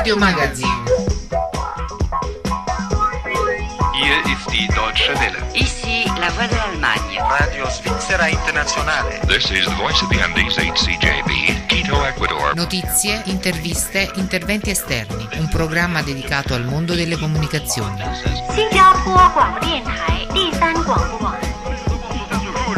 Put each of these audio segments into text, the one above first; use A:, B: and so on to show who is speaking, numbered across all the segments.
A: Radio Magazine.
B: Hier ist die Deutsche Welle.
C: Ici la voix de l'Allemagne.
D: Radio Svizzera Internazionale.
B: This is the voice of the Andes, HCJB, Quito, Ecuador.
A: Notizie, interviste, interventi esterni. Un programma dedicato al mondo delle comunicazioni.
E: 新加坡广播电台第三广播网。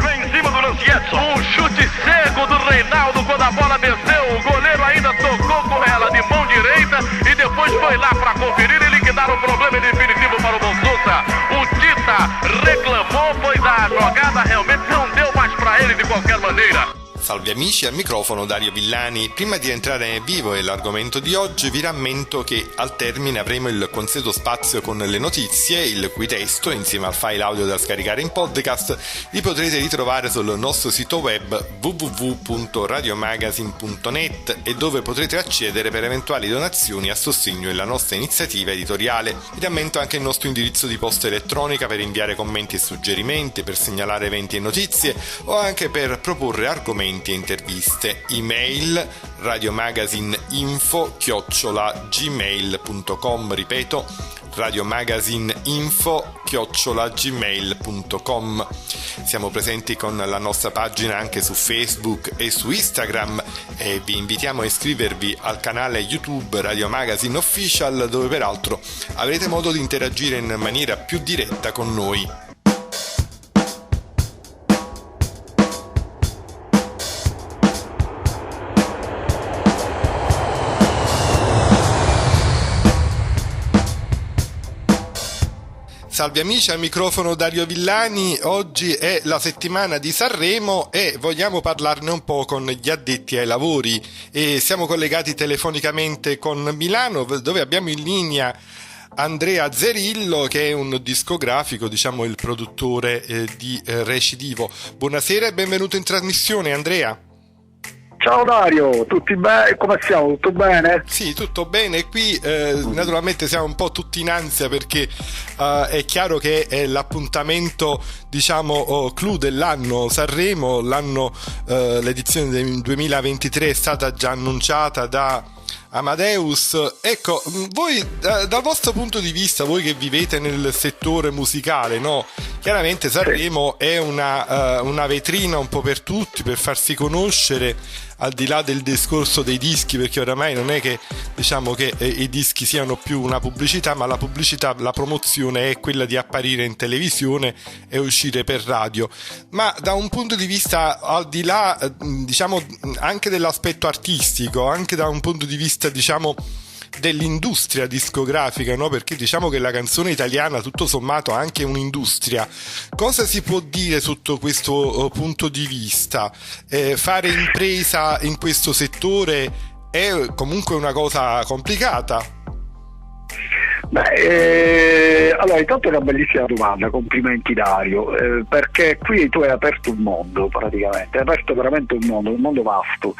F: Em cima do Lancietto, um chute cego do Reinaldo quando a bola desceu, o goleiro ainda tocou com ela de mão direita e depois foi lá para conferir e liquidar o problema definitivo para o Bonsusa. O Tita reclamou, pois a jogada realmente não deu mais para ele de qualquer maneira.
G: Salve amici, al microfono Dario Villani. Prima di entrare nel vivo e l'argomento di oggi vi rammento che al termine avremo il consueto spazio con le notizie, il cui testo, insieme al file audio da scaricare in podcast, li potrete ritrovare sul nostro sito web www.radiomagazine.net e dove potrete accedere per eventuali donazioni a sostegno della nostra iniziativa editoriale. Vi rammento anche il nostro indirizzo di posta elettronica per inviare commenti e suggerimenti, per segnalare eventi e notizie o anche per proporre argomenti e interviste. Email radiomagazineinfo@gmail.com, ripeto radiomagazineinfo@gmail.com. Siamo presenti con la nostra pagina anche su Facebook e su Instagram e vi invitiamo a iscrivervi al canale YouTube Radio Magazine Official, dove peraltro avrete modo di interagire in maniera più diretta con noi. Salve amici, al microfono Dario Villani. Oggi è la settimana di Sanremo e vogliamo parlarne un po' con gli addetti ai lavori e siamo collegati telefonicamente con Milano, dove abbiamo in linea Andrea Zerillo, che è un discografico, diciamo il produttore di Recidivo. Buonasera e benvenuto in trasmissione, Andrea.
H: Ciao Dario, tutti bene? Come siamo? Tutto bene?
G: Sì, tutto bene. Qui naturalmente siamo un po' tutti in ansia perché è chiaro che è l'appuntamento, diciamo, clou dell'anno Sanremo. L'edizione del 2023 è stata già annunciata da Amadeus. Ecco, voi dal vostro punto di vista, voi che vivete nel settore musicale, no? Chiaramente Sanremo è una vetrina un po' per tutti, per farsi conoscere, al di là del discorso dei dischi, perché oramai non è che diciamo che i dischi siano più una pubblicità, ma la pubblicità, la promozione è quella di apparire in televisione e uscire per radio. Ma da un punto di vista al di là, diciamo, anche dell'aspetto artistico, anche da un punto di vista, diciamo, dell'industria discografica, no? Perché diciamo che la canzone italiana tutto sommato ha anche un'industria. Cosa si può dire sotto questo punto di vista? Fare impresa in questo settore è comunque una cosa complicata.
H: Allora intanto è una bellissima domanda, complimenti Dario, perché qui tu hai aperto un mondo, praticamente hai aperto veramente un mondo vasto,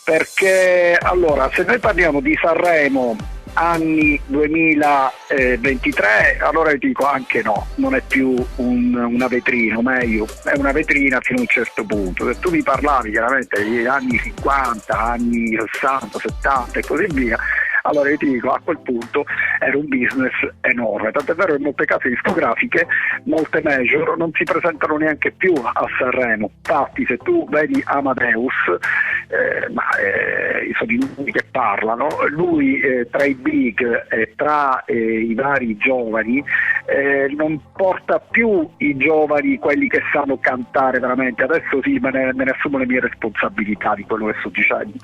H: perché allora se noi parliamo di Sanremo anni 2023, allora io dico anche no, non è più una vetrina, o meglio è una vetrina fino a un certo punto. Se tu mi parlavi chiaramente degli anni 50, anni 60, 70 e così via, allora io ti dico, a quel punto era un business enorme, tant'è vero che in molte case discografiche, molte major non si presentano neanche più a Sanremo. Infatti se tu vedi Amadeus, sono i nomi che parlano, lui tra i big e tra i vari giovani non porta più i giovani, quelli che sanno cantare veramente. Adesso sì, me ne assumo le mie responsabilità di quello che sto dicendo.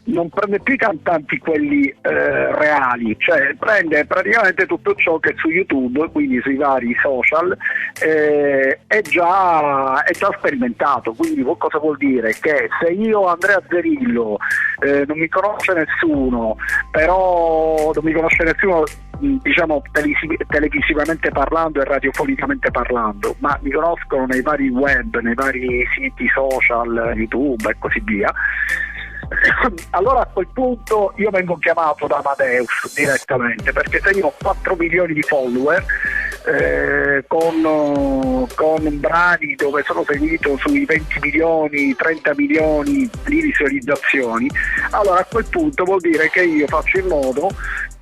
H: Non prende più i cantanti quelli reali, cioè prende praticamente tutto ciò che su YouTube, quindi sui vari social, è già sperimentato. Quindi cosa vuol dire? Che se io, Andrea Zerillo, non mi conosce nessuno, però non mi conosce nessuno, diciamo televisivamente parlando e radiofonicamente parlando, ma mi conoscono nei vari web, nei vari siti social, YouTube e così via, allora a quel punto io vengo chiamato da Amadeus direttamente, perché se io ho 4 milioni di follower con brani dove sono seguito sui 20 milioni, 30 milioni di visualizzazioni, allora a quel punto vuol dire che io faccio in modo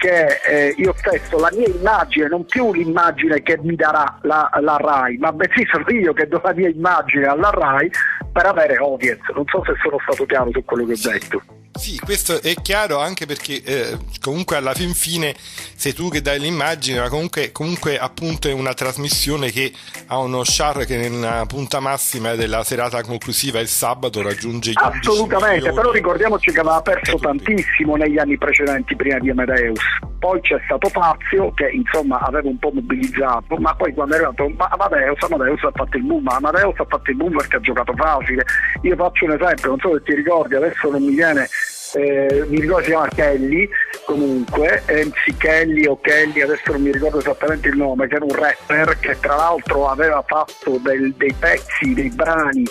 H: che io stesso, la mia immagine, non più l'immagine che mi darà la RAI, ma bensì sono io che do la mia immagine alla RAI per avere audience. Non so se sono stato chiaro su quello che ho detto.
G: Sì, questo è chiaro, anche perché comunque alla fin fine sei tu che dai l'immagine, ma comunque appunto è una trasmissione che ha uno share che nella punta massima della serata conclusiva il sabato raggiunge gli 11
H: assolutamente
G: milioni.
H: Però ricordiamoci che aveva perso tantissimo negli anni precedenti prima di Amadeus. Poi c'è stato Fazio che insomma aveva un po' mobilizzato, ma poi quando è arrivato Amadeus ha fatto il boom. Amadeus ha fatto il boom perché ha giocato facile. Io faccio un esempio, non so se ti ricordi, adesso non mi viene, mi ricordo si chiama Kelly, comunque MC Kelly o Kelly, adesso non mi ricordo esattamente il nome, che era un rapper che tra l'altro aveva fatto dei pezzi, dei brani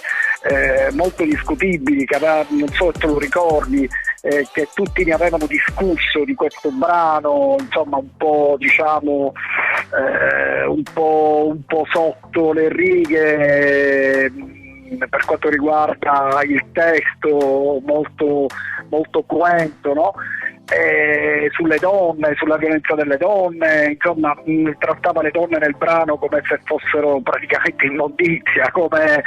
H: molto discutibili, che aveva, non so se te lo ricordi, che tutti ne avevano discusso di questo brano, insomma un po' diciamo un po' sotto le righe per quanto riguarda il testo, molto cruento, no? Sulle donne, sulla violenza delle donne, insomma trattava le donne nel brano come se fossero praticamente immondizia, come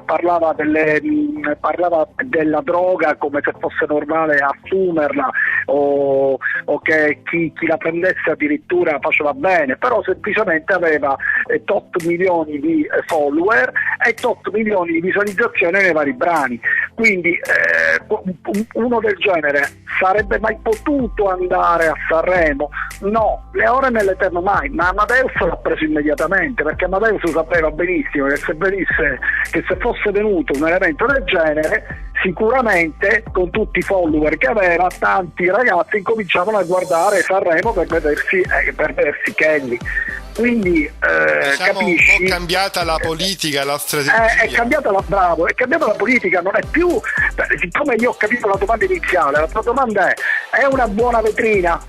H: parlava della droga come se fosse normale assumerla, o che chi la prendesse addirittura faceva bene, però semplicemente aveva tot milioni di follower e tot milioni di visualizzazioni nei vari brani. Quindi uno del genere sarebbe mai potuto andare a Sanremo? No, le ore nell'eterno mai, ma Amadeus l'ha preso immediatamente, perché Amadeus sapeva benissimo che se fosse venuto un evento del genere, sicuramente con tutti i follower che aveva, tanti ragazzi incominciavano a guardare Sanremo per vedersi Kelly. Quindi capisci?
G: È un po' cambiata la politica, la strategia.
H: È cambiata la politica, non è più, siccome io ho capito la domanda iniziale, la tua domanda è una buona vetrina?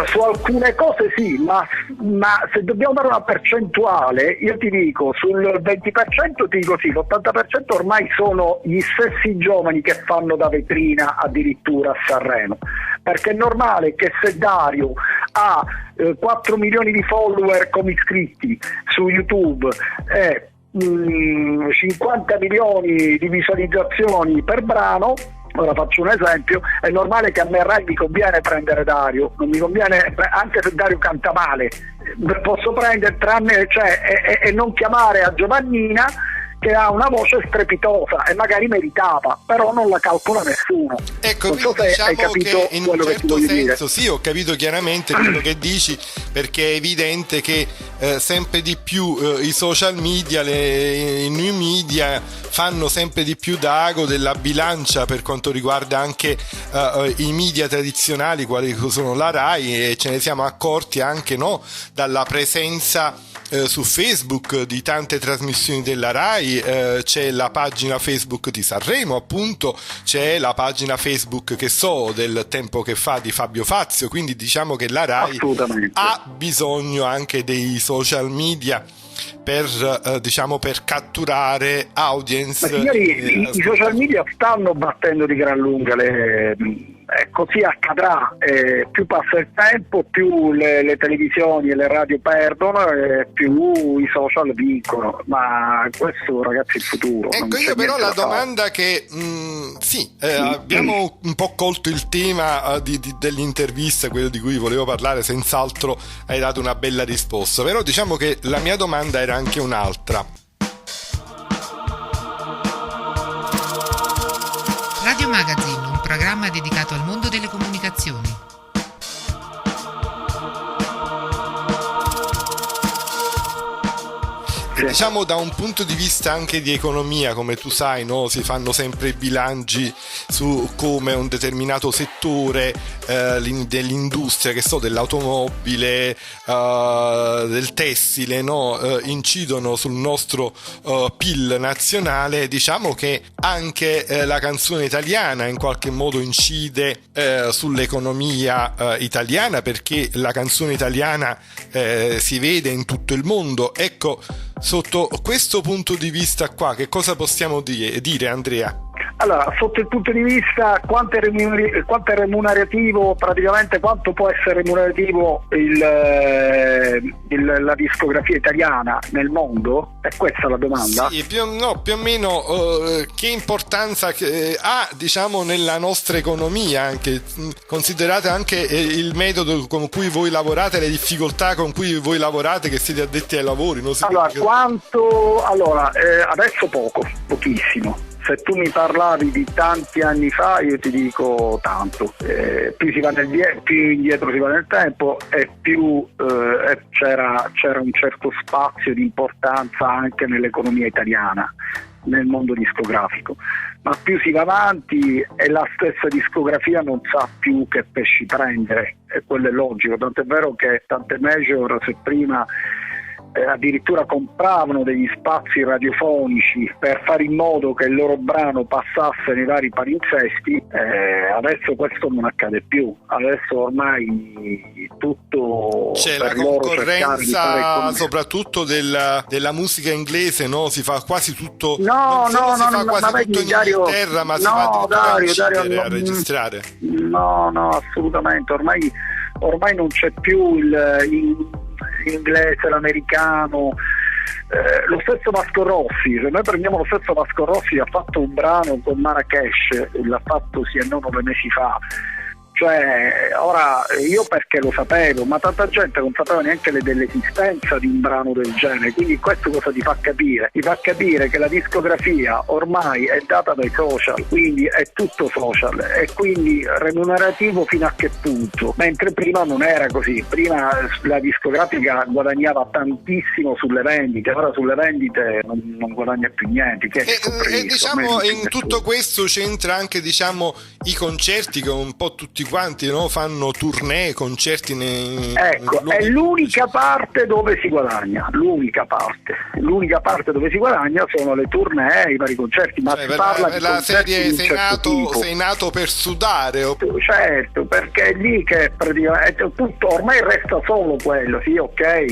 H: Su alcune cose sì, ma se dobbiamo dare una percentuale, io ti dico sul 20% ti dico sì, l'80% ormai sono gli stessi giovani che fanno da vetrina addirittura a Sanremo, perché è normale che se Dario ha 4 milioni di follower come iscritti su YouTube e 50 milioni di visualizzazioni per brano, ora faccio un esempio, è normale che a me Rai mi conviene prendere Dario, non mi conviene, anche se Dario canta male, posso prendere e non chiamare a Giovannina che ha una voce strepitosa e magari meritava, però non la calcola nessuno.
G: Ecco,
H: non so se
G: diciamo
H: hai capito
G: che in un certo senso
H: dire.
G: sì, ho capito chiaramente quello che dici, perché è evidente che sempre di più i social media, i new media fanno sempre di più da ago della bilancia per quanto riguarda anche i media tradizionali quali sono la Rai, e ce ne siamo accorti anche dalla presenza su Facebook di tante trasmissioni della Rai. C'è la pagina Facebook di Sanremo, appunto, c'è la pagina Facebook del Tempo che fa di Fabio Fazio, quindi diciamo che la Rai ha bisogno anche dei social media per catturare audience.
H: Ma signori, i social media stanno battendo di gran lunga così accadrà, più passa il tempo, più le televisioni e le radio perdono, più i social vincono, ma questo ragazzi è il futuro.
G: Ecco, io però la domanda che abbiamo un po' colto il tema dell'intervista, quello di cui volevo parlare, senz'altro hai dato una bella risposta, però diciamo che la mia domanda era anche un'altra.
A: Radio Magazine, un programma dedicato al mondo delle comunicazioni.
G: Diciamo da un punto di vista anche di economia, come tu sai, si fanno sempre i bilanci su come un determinato settore dell'industria, dell'automobile, del tessile, incidono sul nostro PIL nazionale. Diciamo che anche la canzone italiana in qualche modo incide sull'economia italiana, perché la canzone italiana si vede in tutto il mondo. Ecco, sotto questo punto di vista qua, che cosa possiamo dire, Andrea?
H: Allora, sotto il punto di vista quanto è remunerativo, praticamente quanto può essere remunerativo la discografia italiana nel mondo? È questa la domanda?
G: Sì, più o meno che importanza ha, diciamo, nella nostra economia, anche considerate anche il metodo con cui voi lavorate, le difficoltà con cui voi lavorate, che siete addetti ai lavori, no?
H: Adesso pochissimo. Se tu mi parlavi di tanti anni fa, io ti dico tanto. Più indietro si va nel tempo e più c'era un certo spazio di importanza anche nell'economia italiana, nel mondo discografico. Ma più si va avanti e la stessa discografia non sa più che pesci prendere, e quello è logico. Tant'è vero che tante major, se prima addirittura compravano degli spazi radiofonici per fare in modo che il loro brano passasse nei vari palinsesti, adesso questo non accade più. Adesso ormai tutto
G: c'è
H: per
G: la
H: loro
G: concorrenza, soprattutto della musica inglese, no? Si fa quasi tutto in Inghilterra, ma si va a registrare. No,
H: assolutamente. Ormai non c'è più l'inglese, l'americano. Lo stesso Vasco Rossi, se noi prendiamo lo stesso Vasco Rossi, ha fatto un brano con Marrakesh, l'ha fatto sì e no 9 mesi fa. Cioè, ora io perché lo sapevo, ma tanta gente non sapeva neanche dell'esistenza di un brano del genere, quindi questo cosa ti fa capire? Ti fa capire che la discografia ormai è data dai social, quindi è tutto social, e quindi remunerativo fino a che punto? Mentre prima non era così, prima la discografica guadagnava tantissimo sulle vendite, ora sulle vendite non guadagna più niente.
G: E diciamo in tutto questo c'entra anche, diciamo, i concerti che un po' tutti quanti, no? Fanno tournée, concerti
H: è l'unica parte dove si guadagna, l'unica parte dove si guadagna sono le tournée, i vari concerti, ma si parla di
G: la serie sei nato per sudare
H: certo, perché è lì che praticamente tutto ormai resta solo quello. Sì, ok,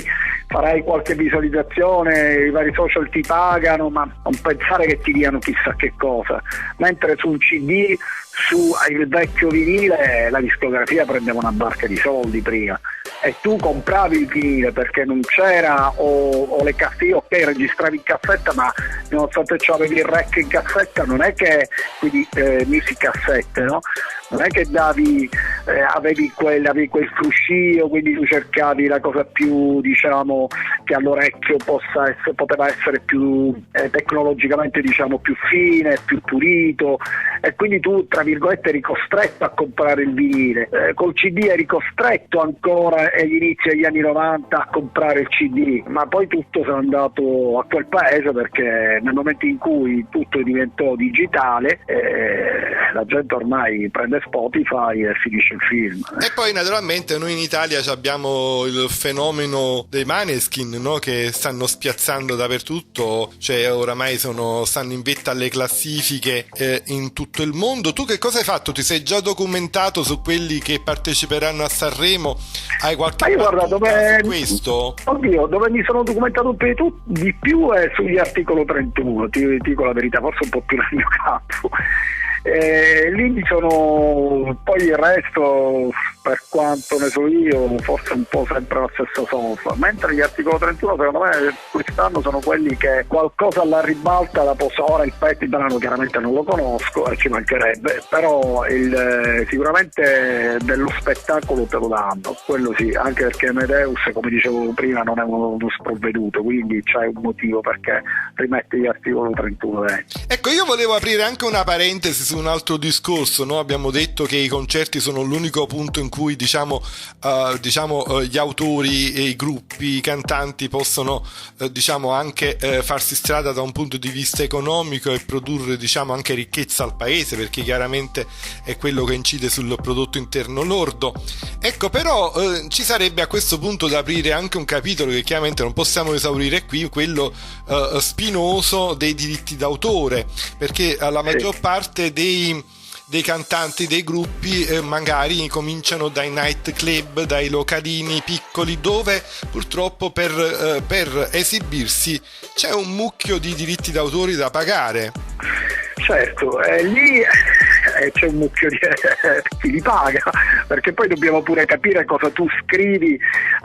H: farai qualche visualizzazione, i vari social ti pagano, ma non pensare che ti diano chissà che cosa, mentre su un CD, su il vecchio vinile, la discografia prendeva una barca di soldi prima, e tu compravi il vinile perché non c'era, o le cassette, ok, registravi in cassetta, ma nonostante ciò avevi il rec in cassetta, non è che, quindi music cassette, no? Non è che avevi quel fruscio, quindi tu cercavi la cosa più, diciamo, che all'orecchio poteva essere più tecnologicamente, diciamo, più fine, più pulito, e quindi tu, tra virgolette, eri costretto a comprare il vinile. Col CD eri costretto ancora agli inizi degli anni 90 a comprare il CD, ma poi tutto si è andato a quel paese, perché nel momento in cui tutto diventò digitale, la gente ormai prende Spotify e finisce il film.
G: E poi naturalmente noi in Italia abbiamo il fenomeno dei Maneskin, no? Che stanno spiazzando dappertutto, cioè oramai stanno in vetta alle classifiche in tutto il mondo. Tu che cosa hai fatto? Ti sei già documentato su quelli che parteciperanno a Sanremo? Hai qualche su questo?
H: Oddio, dove mi sono documentato di più è sugli articolo 31, ti dico la verità, forse un po' più nel mio campo. Lì ci sono, poi il resto, per quanto ne so io, forse un po' sempre la stessa solfa, mentre gli articolo 31 secondo me quest'anno sono quelli che qualcosa alla ribalta la posso. Ora il brano chiaramente non lo conosco e ci mancherebbe, però sicuramente dello spettacolo te lo danno, quello sì, anche perché Amadeus, come dicevo prima, non è uno sprovveduto, quindi c'è un motivo perché rimette gli articolo 31 dentro.
G: Ecco, io volevo aprire anche una parentesi su un altro discorso, no? Abbiamo detto che i concerti sono l'unico punto in cui diciamo gli autori e i gruppi, i cantanti possono diciamo anche farsi strada da un punto di vista economico e produrre, diciamo, anche ricchezza al paese, perché chiaramente è quello che incide sul prodotto interno lordo. Ecco, però ci sarebbe a questo punto da aprire anche un capitolo che chiaramente non possiamo esaurire qui, quello spinoso dei diritti d'autore, perché la maggior parte dei cantanti dei gruppi magari cominciano dai night club, dai localini piccoli, dove purtroppo per esibirsi c'è un mucchio di diritti d'autore da pagare.
H: Certo, lì c'è un mucchio di chi li paga, perché poi dobbiamo pure capire cosa tu scrivi.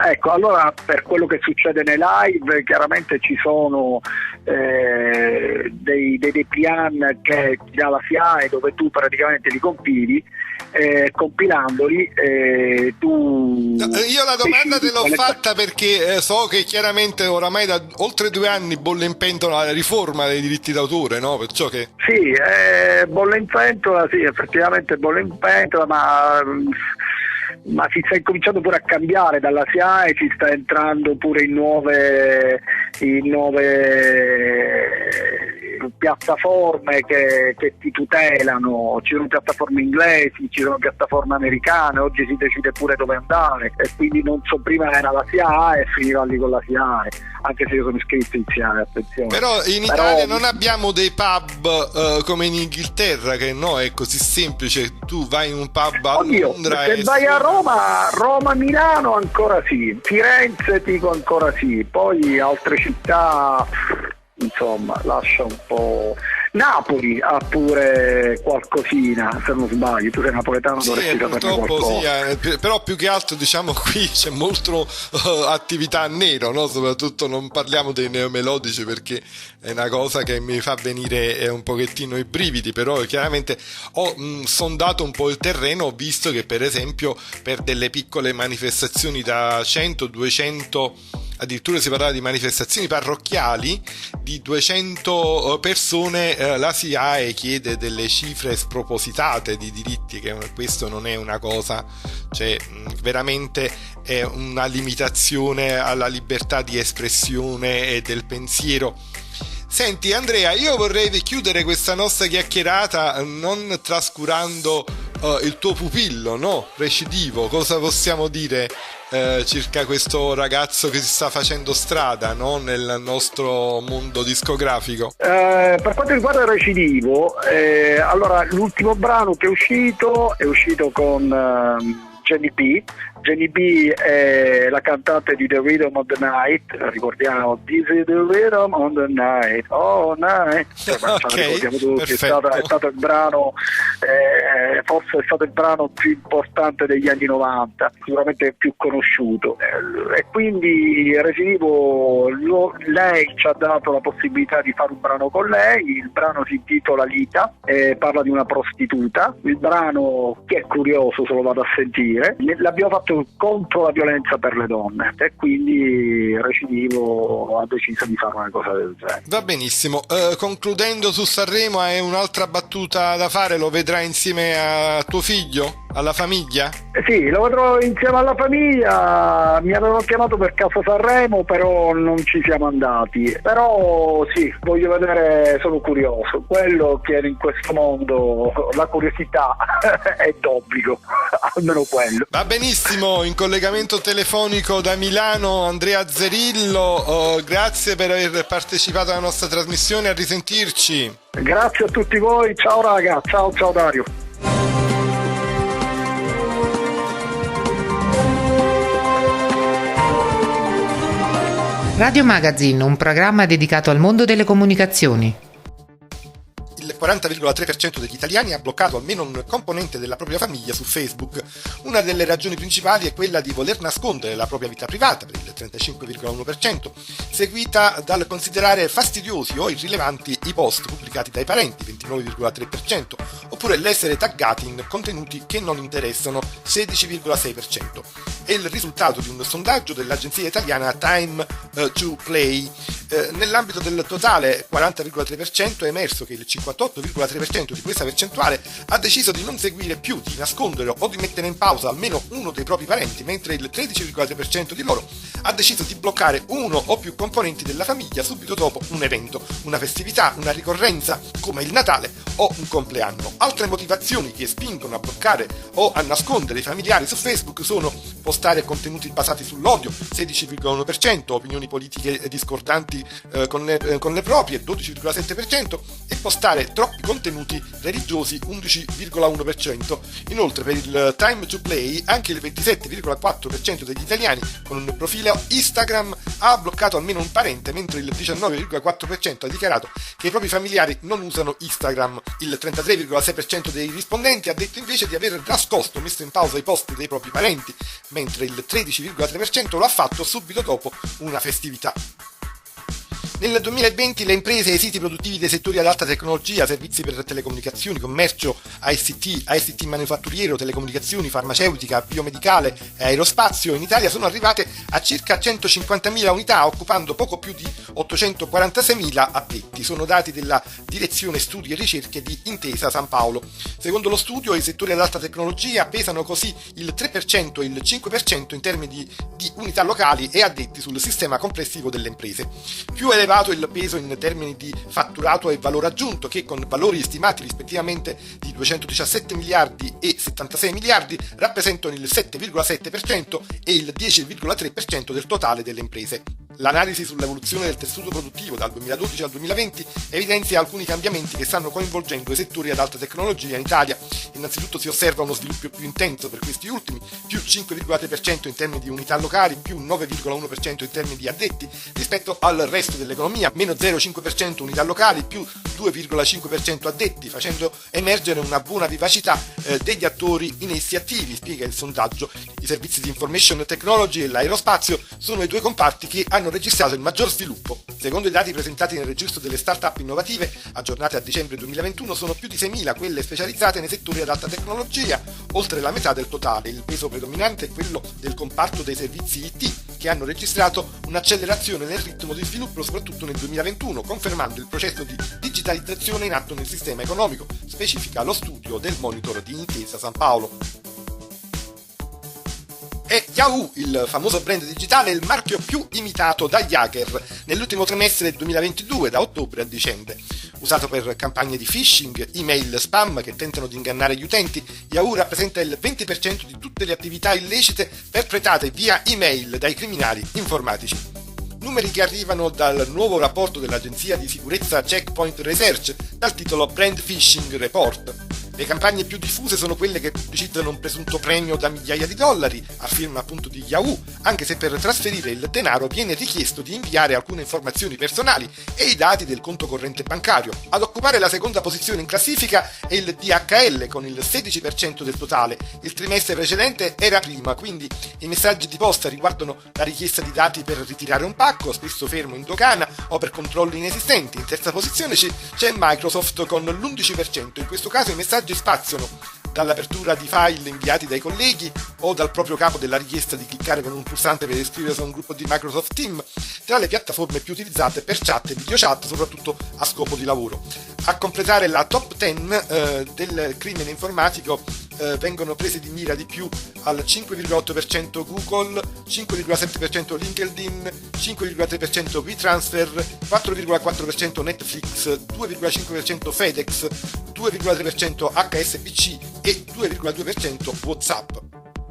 H: Ecco, allora per quello che succede nei live chiaramente ci sono dei plan che ti dà la SIAE, dove tu praticamente li compili, compilandoli tu...
G: Io la domanda te l'ho fatta perché so che chiaramente oramai da oltre 2 anni bolle in pentola la riforma dei diritti d'autore, no? Perciò che...
H: Sì, bolle in pentola, sì, effettivamente bolle in pentola, ma si sta incominciando pure a cambiare dalla SIAE, ci sta entrando pure in nuove piattaforme che ti tutelano. Ci sono piattaforme inglesi, ci sono piattaforme americane, oggi si decide pure dove andare, e quindi non so, prima era la SIAE e finiva lì con la SIAE, anche se io sono iscritto in SIAE, attenzione.
G: Però in Italia non abbiamo dei pub come in Inghilterra, che no, è così semplice, tu vai in un pub a Londra
H: se vai a Roma, Milano ancora sì, Firenze dico ancora sì, poi altre città insomma lascia un po'. Napoli ha pure qualcosina, se non sbaglio, tu sei napoletano, dovresti saperne qualcosa.
G: Sì, però più che altro diciamo qui c'è molto attività a nero, no? Soprattutto non parliamo dei neomelodici, perché è una cosa che mi fa venire un pochettino i brividi, però chiaramente ho sondato un po' il terreno, ho visto che per esempio per delle piccole manifestazioni da 100, 200, addirittura si parlava di manifestazioni parrocchiali di 200 persone, la SIAE chiede delle cifre spropositate di diritti, che questo non è una cosa, cioè veramente è una limitazione alla libertà di espressione e del pensiero. Senti Andrea, io vorrei chiudere questa nostra chiacchierata non trascurando il tuo pupillo, no? Recidivo, cosa possiamo dire circa questo ragazzo che si sta facendo strada, no? Nel nostro mondo discografico?
H: Per quanto riguarda il Recidivo, allora l'ultimo brano che è uscito con Jenny B. Jenny B è la cantante di The Rhythm of the Night, ricordiamo, This is the Rhythm of the Night, oh night,
G: okay,
H: ricordiamo tutti, è stato il brano, forse è stato il brano più importante degli anni 90, sicuramente più conosciuto, e quindi Recidivo, lei ci ha dato la possibilità di fare un brano con lei. Il brano si intitola Lita, parla di una prostituta. Il brano, chi è curioso se lo vado a sentire, l'abbiamo fatto contro la violenza per le donne, e quindi Recidivo ha deciso di fare una cosa del genere.
G: Va benissimo. Concludendo su Sanremo, hai un'altra battuta da fare? Lo vedrai insieme a tuo figlio? Alla famiglia?
H: Sì, lo vedrò insieme alla famiglia. Mi avevano chiamato per Casa Sanremo, però non ci siamo andati. Però sì, voglio vedere, sono curioso. Quello che in questo mondo la curiosità è d'obbligo, almeno quello.
G: Va benissimo, in collegamento telefonico da Milano Andrea Zerillo, grazie per aver partecipato alla nostra trasmissione, a risentirci.
H: Grazie a tutti voi, ciao raga, ciao Dario.
A: Radio Magazine, un programma dedicato al mondo delle comunicazioni.
G: Il 40,3% degli italiani ha bloccato almeno un componente della propria famiglia su Facebook. Una delle ragioni principali è quella di voler nascondere la propria vita privata, per il 35,1%, seguita dal considerare fastidiosi o irrilevanti i post pubblicati dai parenti, 29,3%, oppure l'essere taggati in contenuti che non interessano, 16,6%. È il risultato di un sondaggio dell'agenzia italiana Time to Play. Nell'ambito del totale 40,3% è emerso che il 58,3% di questa percentuale ha deciso di non seguire più, di nascondere o di mettere in pausa almeno uno dei propri parenti, mentre il 13,3% di loro ha deciso di bloccare uno o più componenti della famiglia subito dopo un evento, una festività, una ricorrenza come il Natale o un compleanno. Altre motivazioni che spingono a bloccare o a nascondere i familiari su Facebook sono postare contenuti basati sull'odio, 16,1%, opinioni politiche discordanti con le proprie, 12,7%, e postare troppi contenuti religiosi, 11,1%. Inoltre per il time to play anche il 27,4% degli italiani con un profilo Instagram ha bloccato almeno un parente, mentre il 19,4% ha dichiarato che i propri familiari non usano Instagram. Il 33,6% dei rispondenti ha detto invece di aver nascosto o messo in pausa i post dei propri parenti, mentre il 13,3% lo ha fatto subito dopo una festività. Nel 2020 le imprese e i siti produttivi dei settori ad alta tecnologia, servizi per telecomunicazioni, commercio, AST manufatturiero, telecomunicazioni, farmaceutica, biomedicale e aerospazio in Italia sono arrivate a circa 150.000 unità, occupando poco più di 846.000 addetti. Sono dati della Direzione Studi e Ricerche di Intesa San Paolo. Secondo lo studio, i settori ad alta tecnologia pesano così il 3% e il 5% in termini di unità locali e addetti sul sistema complessivo delle imprese. Più elevato il peso in termini di fatturato e valore aggiunto, che con valori stimati rispettivamente di 217 miliardi e 76 miliardi rappresentano il 7,7% e il 10,3% del totale delle imprese. L'analisi sull'evoluzione del tessuto produttivo dal 2012 al 2020 evidenzia alcuni cambiamenti che stanno coinvolgendo i settori ad alta tecnologia in Italia. Innanzitutto si osserva uno sviluppo più intenso per questi ultimi, più 5,3% in termini di unità locali, più 9,1% in termini di addetti rispetto al resto dell'economia, meno 0,5% unità locali, più 2,5% addetti, facendo emergere una buona vivacità degli attori in essi attivi, spiega il sondaggio. I servizi di information technology e l'aerospazio sono i due comparti che hanno registrato il maggior sviluppo. Secondo i dati presentati nel registro delle start-up innovative, aggiornate a dicembre 2021, sono più di 6.000 quelle specializzate nei settori ad alta tecnologia, oltre la metà del totale. Il peso predominante è quello del comparto dei servizi IT, che hanno registrato un'accelerazione nel ritmo di sviluppo soprattutto nel 2021, confermando il processo di digitalizzazione in atto nel sistema economico, specifica lo studio del Monitor di Intesa San Paolo. È Yahoo, il famoso brand digitale, il marchio più imitato dagli hacker nell'ultimo trimestre del 2022, da ottobre a dicembre. Usato per campagne di phishing, email spam che tentano di ingannare gli utenti, Yahoo rappresenta il 20% di tutte le attività illecite perpetrate via email dai criminali informatici. Numeri che arrivano dal nuovo rapporto dell'agenzia di sicurezza Checkpoint Research dal titolo Brand Phishing Report. Le campagne più diffuse sono quelle che pubblicizzano un presunto premio da migliaia di dollari, a firma appunto di Yahoo, anche se per trasferire il denaro viene richiesto di inviare alcune informazioni personali e i dati del conto corrente bancario. Ad occupare la seconda posizione in classifica è il DHL con il 16% del totale. Il trimestre precedente era prima, quindi i messaggi di posta riguardano la richiesta di dati per ritirare un pacco, spesso fermo in dogana o per controlli inesistenti. In terza posizione c'è Microsoft con l'11%, in questo caso i messaggi spaziano dall'apertura di file inviati dai colleghi o dal proprio capo della richiesta di cliccare con un pulsante per iscriversi a un gruppo di Microsoft Teams, tra le piattaforme più utilizzate per chat e video chat, soprattutto a scopo di lavoro. A completare la top 10 del crimine informatico vengono prese di mira di più al 5,8% Google, 5,7% LinkedIn, 5,3% WeTransfer, 4,4% Netflix, 2,5% FedEx, 2,3% HSBC e 2,2% WhatsApp.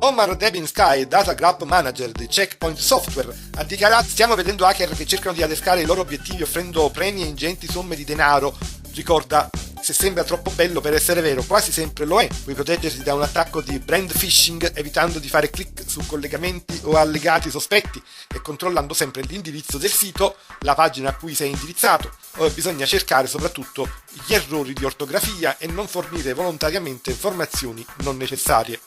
G: Omar Debinsky, Data Grab Manager di Checkpoint Software, ha dichiarato: stiamo vedendo hacker che cercano di adescare i loro obiettivi offrendo premi e ingenti somme di denaro. Ricorda: se sembra troppo bello per essere vero, quasi sempre lo è. Puoi proteggerti da un attacco di brand phishing evitando di fare click su collegamenti o allegati sospetti e controllando sempre l'indirizzo del sito, la pagina a cui sei indirizzato. Bisogna cercare soprattutto gli errori di ortografia e non fornire volontariamente informazioni non necessarie.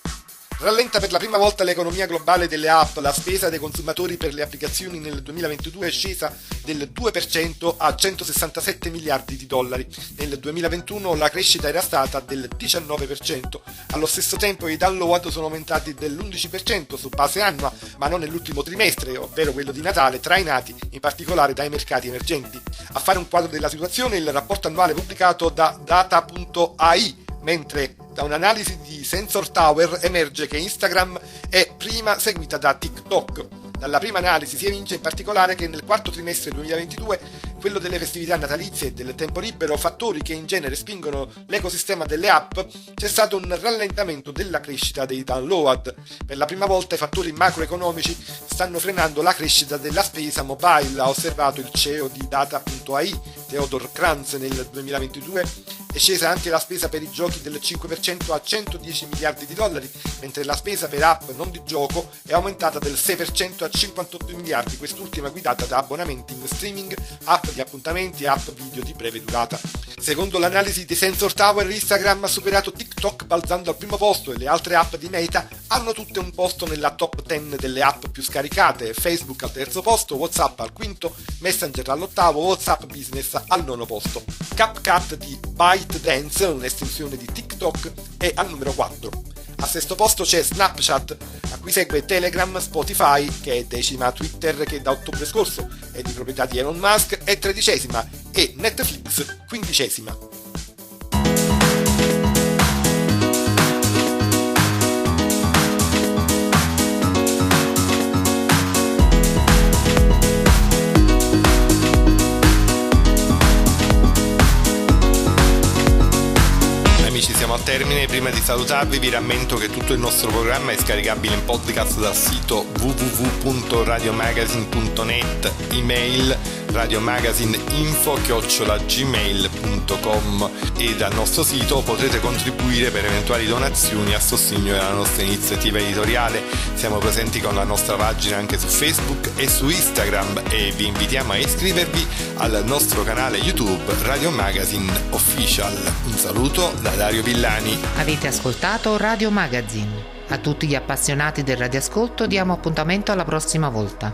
G: Rallenta per la prima volta l'economia globale delle app. La spesa dei consumatori per le applicazioni nel 2022 è scesa del 2% a 167 miliardi di dollari. Nel 2021 la crescita era stata del 19%. Allo stesso tempo i download sono aumentati dell'11% su base annua, ma non nell'ultimo trimestre, ovvero quello di Natale, trainati in particolare dai mercati emergenti. A fare un quadro della situazione il rapporto annuale pubblicato da Data.ai, mentre da un'analisi di Sensor Tower emerge che Instagram è prima, seguita da TikTok. Dalla prima analisi si evince in particolare che nel quarto trimestre 2022 quello delle festività natalizie e del tempo libero, fattori che in genere spingono l'ecosistema delle app, c'è stato un rallentamento della crescita dei download. Per la prima volta i fattori macroeconomici stanno frenando la crescita della spesa mobile, ha osservato il CEO di Data.ai, Theodor Kranz. Nel 2022 è scesa anche la spesa per i giochi del 5% a 110 miliardi di dollari, mentre la spesa per app non di gioco è aumentata del 6% a 58 miliardi, quest'ultima guidata da abbonamenti in streaming, app di appuntamenti e app video di breve durata. Secondo l'analisi di Sensor Tower, Instagram ha superato TikTok balzando al primo posto e le altre app di Meta hanno tutte un posto nella top 10 delle app più scaricate, Facebook al terzo posto, WhatsApp al quinto, Messenger all'ottavo, WhatsApp Business al nono posto. CapCut di ByteDance, un'estensione di TikTok, è al numero 4. Al sesto posto c'è Snapchat, a cui segue Telegram, Spotify, che è decima, Twitter, che da ottobre scorso è di proprietà di Elon Musk, è tredicesima, e Netflix, quindicesima. Siamo al termine. Prima di salutarvi vi rammento che tutto il nostro programma è scaricabile in podcast dal sito www.radiomagazine.net, email radiomagazineinfo@gmail.com, e dal nostro sito potrete contribuire per eventuali donazioni a sostegno della nostra iniziativa editoriale. Siamo presenti con la nostra pagina anche su Facebook e su Instagram e vi invitiamo a iscrivervi al nostro canale YouTube Radio Magazine Official. Un saluto da Dario Villani.
A: Avete ascoltato Radio Magazine. A tutti gli appassionati del radioascolto diamo appuntamento alla prossima volta.